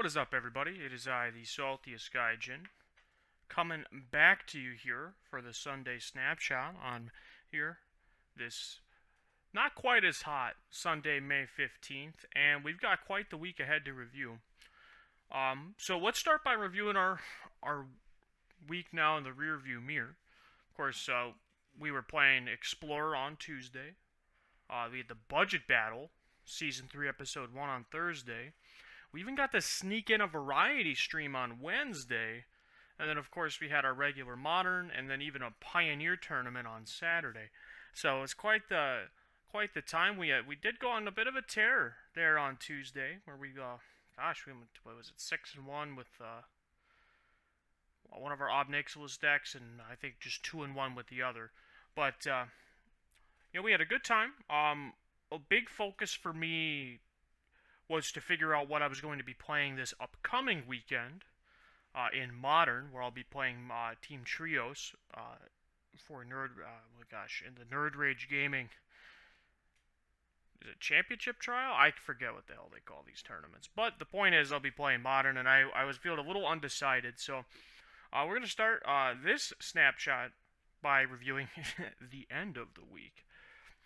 What is up, everybody? It is I, the saltiest Gaijin, coming back to you here for the Sunday Snapshot on here this not quite as hot Sunday, May 15th, and we've got quite the week ahead to review. So let's start by reviewing our week now in the rearview mirror. Of course, we were playing Explorer on Tuesday. We had the Budget Battle, Season 3, Episode 1 on Thursday. We even got to sneak in a variety stream on Wednesday. And then, of course, we had our regular Modern, and then even a Pioneer tournament on Saturday. So it's quite the time. We did go on a bit of a tear there on Tuesday, where we we went, what was it, 6-1 with one of our Obnixilis decks, and I think just 2-1 with the other. But we had a good time. A big focus for me was to figure out what I was going to be playing this upcoming weekend in Modern, where I'll be playing Team Trios for Nerd. In the Nerd Rage Gaming. Is it Championship Trial? I forget what the hell they call these tournaments. But the point is, I'll be playing Modern, and I was feeling a little undecided. So we're going to start this snapshot by reviewing the end of the week.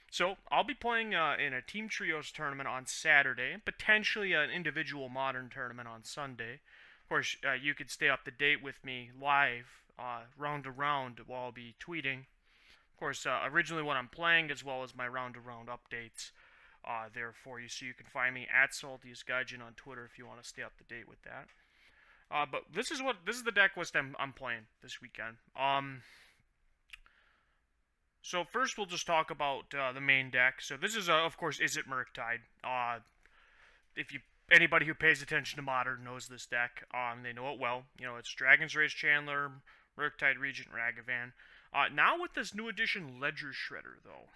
So, I'll be playing in a Team Trios tournament on Saturday, and potentially an individual Modern tournament on Sunday. Of course, you could stay up to date with me live, round to round, while I'll be tweeting. Of course, originally what I'm playing, as well as my round to round updates there for you. So you can find me at SaltiestGaijin on Twitter if you want to stay up to date with that. But this is the deck list I'm playing this weekend. So first we'll just talk about the main deck. So this is, of course, Is It Murktide? Anybody who pays attention to Modern knows this deck. They know it well. It's Dragon's Rage Chandler, Murktide Regent, Ragavan. Now with this new edition Ledger Shredder, though.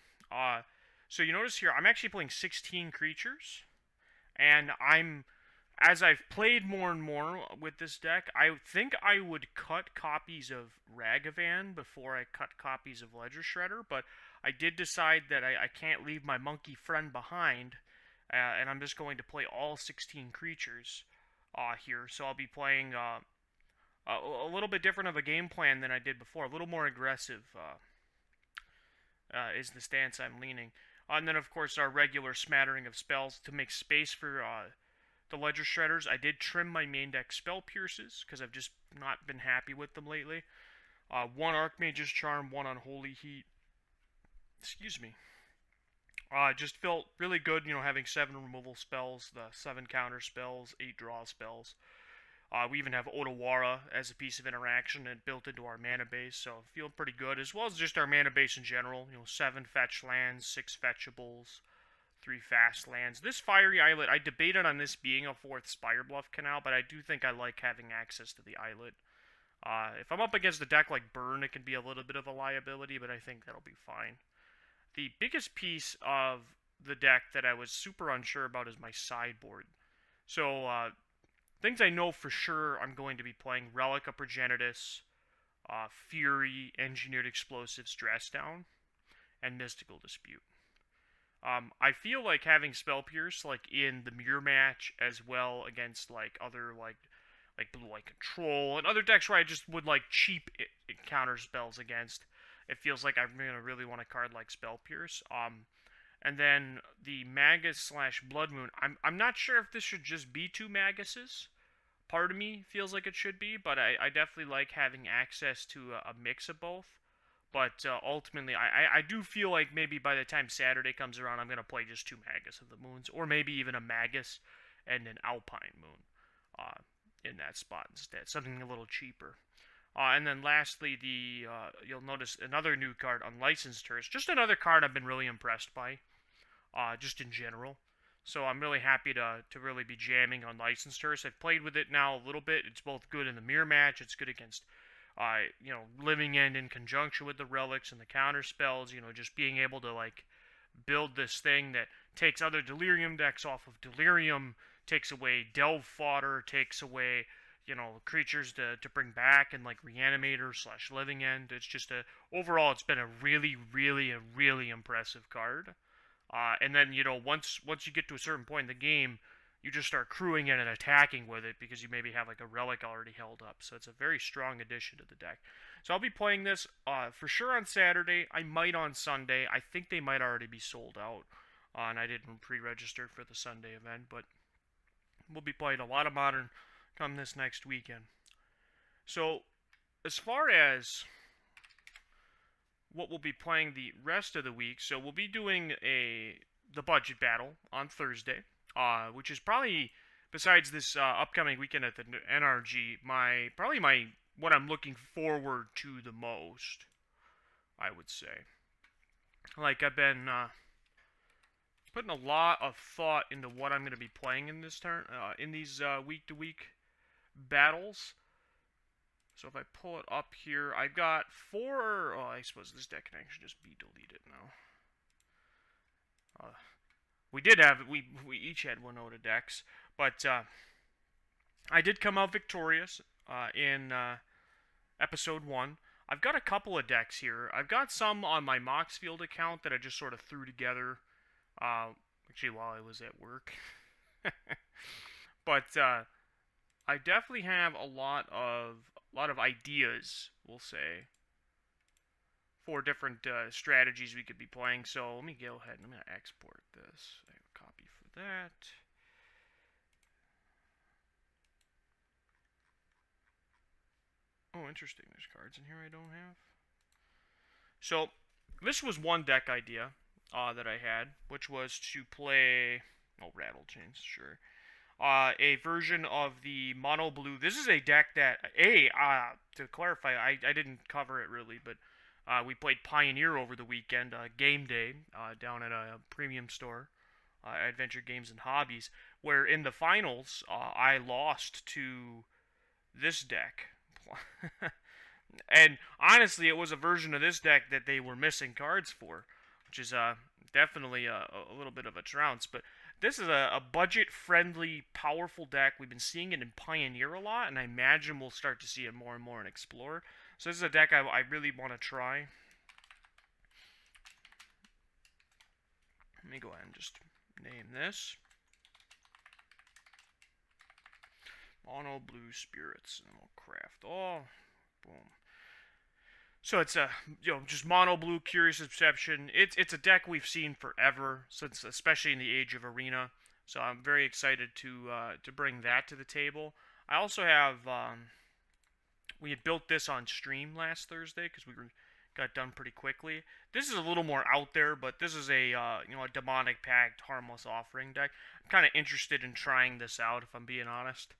So you notice here, I'm actually playing 16 creatures. And as I've played more and more with this deck, I think I would cut copies of Ragavan before I cut copies of Ledger Shredder, but I did decide that I can't leave my monkey friend behind, and I'm just going to play all 16 creatures here. So I'll be playing a little bit different of a game plan than I did before, a little more aggressive is the stance I'm leaning. And then, of course, our regular smattering of spells to make space for the Ledger Shredders. I did trim my main deck Spell Pierces, because I've just not been happy with them lately. One Archmage's Charm, one Unholy Heat. Excuse me. Just felt really good, having 7 removal spells, the 7 counter spells, 8 draw spells. We even have Otawara as a piece of interaction and built into our mana base, so feeling pretty good, as well as just our mana base in general. 7 fetch lands, 6 fetchables, 3 fast lands. This Fiery Islet, I debated on this being a 4th Spirebluff Canal, but I do think I like having access to the Islet. If I'm up against a deck like Burn, it can be a little bit of a liability, but I think that'll be fine. The biggest piece of the deck that I was super unsure about is my sideboard. So, things I know for sure I'm going to be playing: Relic of Progenitus, Fury, Engineered Explosives, Dress Down, and Mystical Dispute. I feel like having Spell Pierce in the mirror match, as well against other Blue Light Control and other decks where I just would cheap counter spells against. It feels like I'm gonna really want a card like Spell Pierce. And then the Magus / Blood Moon. I'm not sure if this should just be 2 Maguses. Part of me feels like it should be, but I definitely like having access to a mix of both. But ultimately, I do feel like maybe by the time Saturday comes around, I'm going to play just 2 Magus of the Moons, or maybe even a Magus and an Alpine Moon in that spot instead. Something a little cheaper. And then lastly, you'll notice another new card, Unlicensed Tourist. Just another card I've been really impressed by, just in general. So I'm really happy to really be jamming on Licensed Tourist. I've played with it now a little bit. It's both good in the mirror match. It's good against Living End in conjunction with the relics and the counter spells, just being able to build this thing that takes other Delirium decks off of Delirium, takes away Delve Fodder, takes away creatures to bring back, and Reanimator / Living End. It's just overall it's been a really, really, really impressive card. And then once you get to a certain point in the game, you just start crewing it and attacking with it because you maybe have like a relic already held up. So it's a very strong addition to the deck. So I'll be playing this for sure on Saturday. I might on Sunday. I think they might already be sold out. And I didn't pre-register for the Sunday event, but we'll be playing a lot of Modern come this next weekend. So as far as what we'll be playing the rest of the week, so we'll be doing the budget battle on Thursday, which is probably, besides this upcoming weekend at the NRG, my what I'm looking forward to the most, I would say. Like, I've been putting a lot of thought into what I'm going to be playing in this turn, in these week to week battles. So if I pull it up here, I've got 4. Oh, I suppose this deck can actually just be deleted now. We each had 1 Oda decks, but I did come out victorious in episode 1. I've got a couple of decks here. I've got some on my Moxfield account that I just sort of threw together, actually while I was at work. But I definitely have a lot of ideas, we'll say, for different strategies we could be playing. So let me go ahead and I'm going to export this. I have a copy for that. Oh, interesting. There's cards in here I don't have. So this was one deck idea that I had, which was to play... Oh, Rattle Chains, sure. A version of the Mono Blue. This is a deck that, to clarify, I didn't cover it really, but we played Pioneer over the weekend, game day, down at a premium store, Adventure Games and Hobbies, where in the finals, I lost to this deck. And honestly, it was a version of this deck that they were missing cards for, which is definitely a little bit of a trounce, but this is a budget-friendly, powerful deck. We've been seeing it in Pioneer a lot, and I imagine we'll start to see it more and more in Explorer. So this is a deck I really want to try. Let me go ahead and just name this Mono Blue Spirits, and we'll craft all. Boom. So it's a just mono blue Curious Perception. It's a deck we've seen forever, since especially in the age of Arena. So I'm very excited to bring that to the table. I also have we had built this on stream last Thursday because got done pretty quickly. This is a little more out there, but this is a a Demonic Pact Harmless Offering deck. I'm kind of interested in trying this out, if I'm being honest.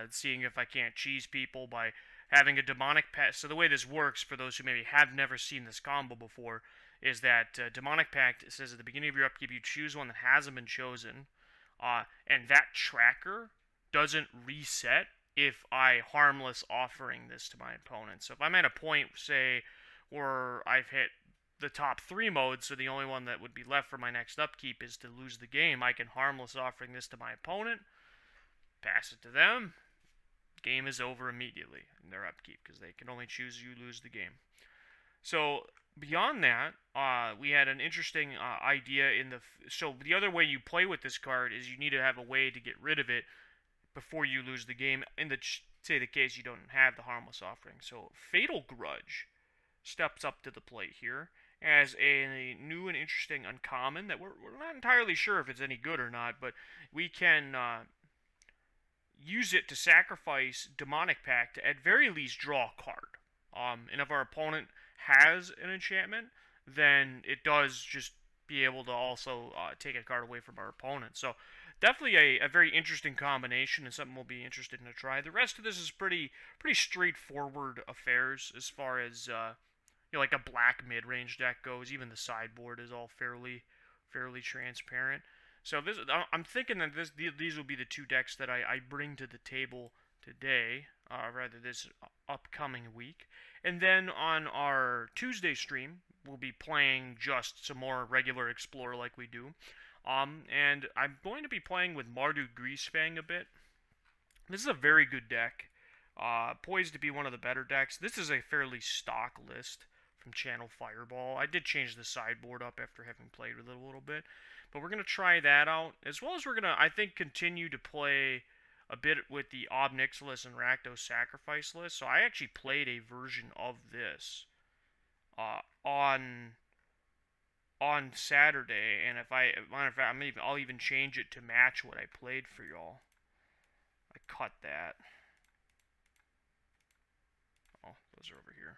Seeing if I can't cheese people by having a Demonic Pact. So the way this works, for those who maybe have never seen this combo before, is that Demonic Pact says at the beginning of your upkeep, you choose one that hasn't been chosen, and that tracker doesn't reset if I Harmless Offering this to my opponent. So if I'm at a point, say, where I've hit the top 3 modes, so the only one that would be left for my next upkeep is to lose the game, I can Harmless Offering this to my opponent, pass it to them. Game is over immediately in their upkeep because they can only choose you lose the game. So beyond that, we had an interesting idea in the. So the other way you play with this card is you need to have a way to get rid of it before you lose the game. In the say the case you don't have the Harmless Offering. So Fatal Grudge steps up to the plate here as a new and interesting uncommon that we're not entirely sure if it's any good or not, but we can. Use it to sacrifice Demonic Pact to at very least draw a card. And if our opponent has an enchantment, then it does just be able to also take a card away from our opponent. So definitely a very interesting combination and something we'll be interested in to try. The rest of this is pretty straightforward affairs as far as like a black mid-range deck goes. Even the sideboard is all fairly transparent. So this, I'm thinking that these will be the 2 decks that I bring to the table today, rather this upcoming week. And then on our Tuesday stream, we'll be playing just some more regular Explorer like we do. And I'm going to be playing with Mardu Greasefang a bit. This is a very good deck, poised to be one of the better decks. This is a fairly stock list from Channel Fireball. I did change the sideboard up after having played with it a little bit. But we're going to try that out, as well as we're going to, I think, continue to play a bit with the Obnixilis and Rakdos Sacrifice list. So I actually played a version of this on Saturday, and if I, matter of fact, I'll even change it to match what I played for y'all. I cut that. Oh, those are over here.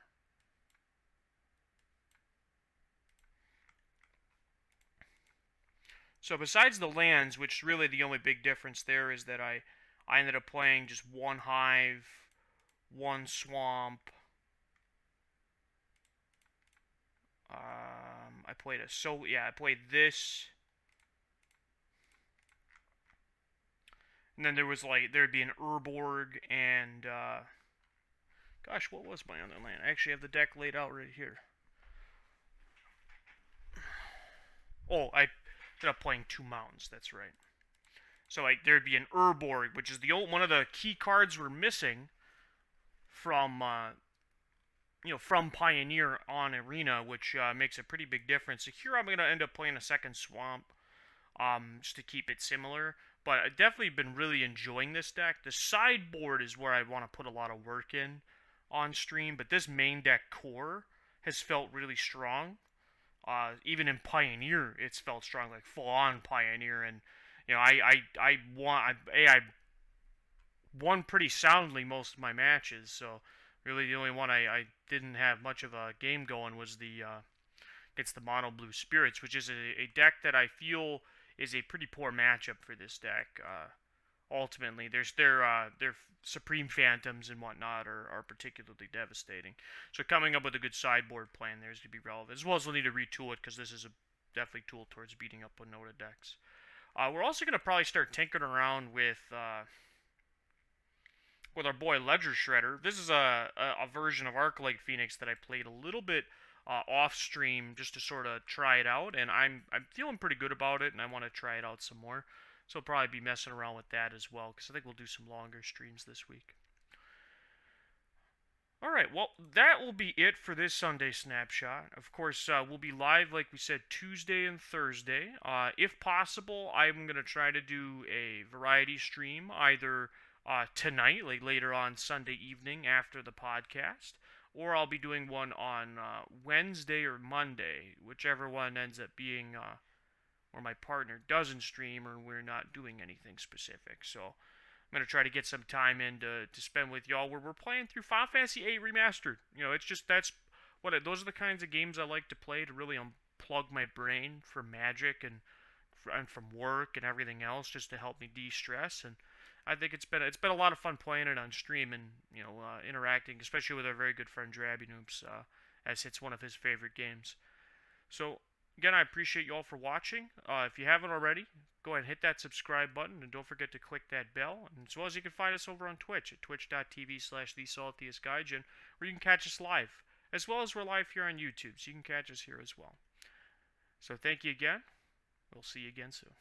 So besides the lands, which really the only big difference there is that I ended up playing just one hive, one swamp. I played I played this. And then there'd be an Urborg and, gosh, what was my other land? I actually have the deck laid out right here. Oh, I ended up playing 2 mountains, that's right. So, there'd be an Urborg, which is one of the key cards we're missing from, from Pioneer on Arena, which makes a pretty big difference. So here I'm going to end up playing a second Swamp, just to keep it similar. But I've definitely been really enjoying this deck. The sideboard is where I want to put a lot of work in on stream, but this main deck core has felt really strong. Even in Pioneer, it's felt strong, like full-on Pioneer, and I won pretty soundly most of my matches. So really, the only one I didn't have much of a game going was against the Mono Blue Spirits, which is a deck that I feel is a pretty poor matchup for this deck. Ultimately, their Supreme Phantoms and whatnot are particularly devastating. So coming up with a good sideboard plan there is going to be relevant, as well as we'll need to retool it, because this is definitely tool towards beating up Winota decks. We're also going to probably start tinkering around with our boy Ledger Shredder. This is a version of Arclight Phoenix that I played a little bit off stream just to sort of try it out, and I'm feeling pretty good about it, and I want to try it out some more. So I'll probably be messing around with that as well, because I think we'll do some longer streams this week. Alright, well, that will be it for this Sunday Snapshot. Of course, we'll be live, like we said, Tuesday and Thursday. If possible, I'm going to try to do a variety stream, either tonight, like later on Sunday evening after the podcast, or I'll be doing one on Wednesday or Monday, whichever one ends up being or my partner doesn't stream or we're not doing anything specific. So I'm going to try to get some time in to spend with y'all where we're playing through Final Fantasy VIII Remastered. It's just those are the kinds of games I like to play to really unplug my brain from Magic and from work and everything else, just to help me de-stress. And I think it's been a lot of fun playing it on stream and interacting, especially with our very good friend Drabby Noobs, as it's one of his favorite games. So again, I appreciate you all for watching. If you haven't already, go ahead and hit that subscribe button, and don't forget to click that bell. And as well as you can find us over on Twitch at twitch.tv/thesaltiestgaijin, where you can catch us live, as well as we're live here on YouTube, so you can catch us here as well. So thank you again. We'll see you again soon.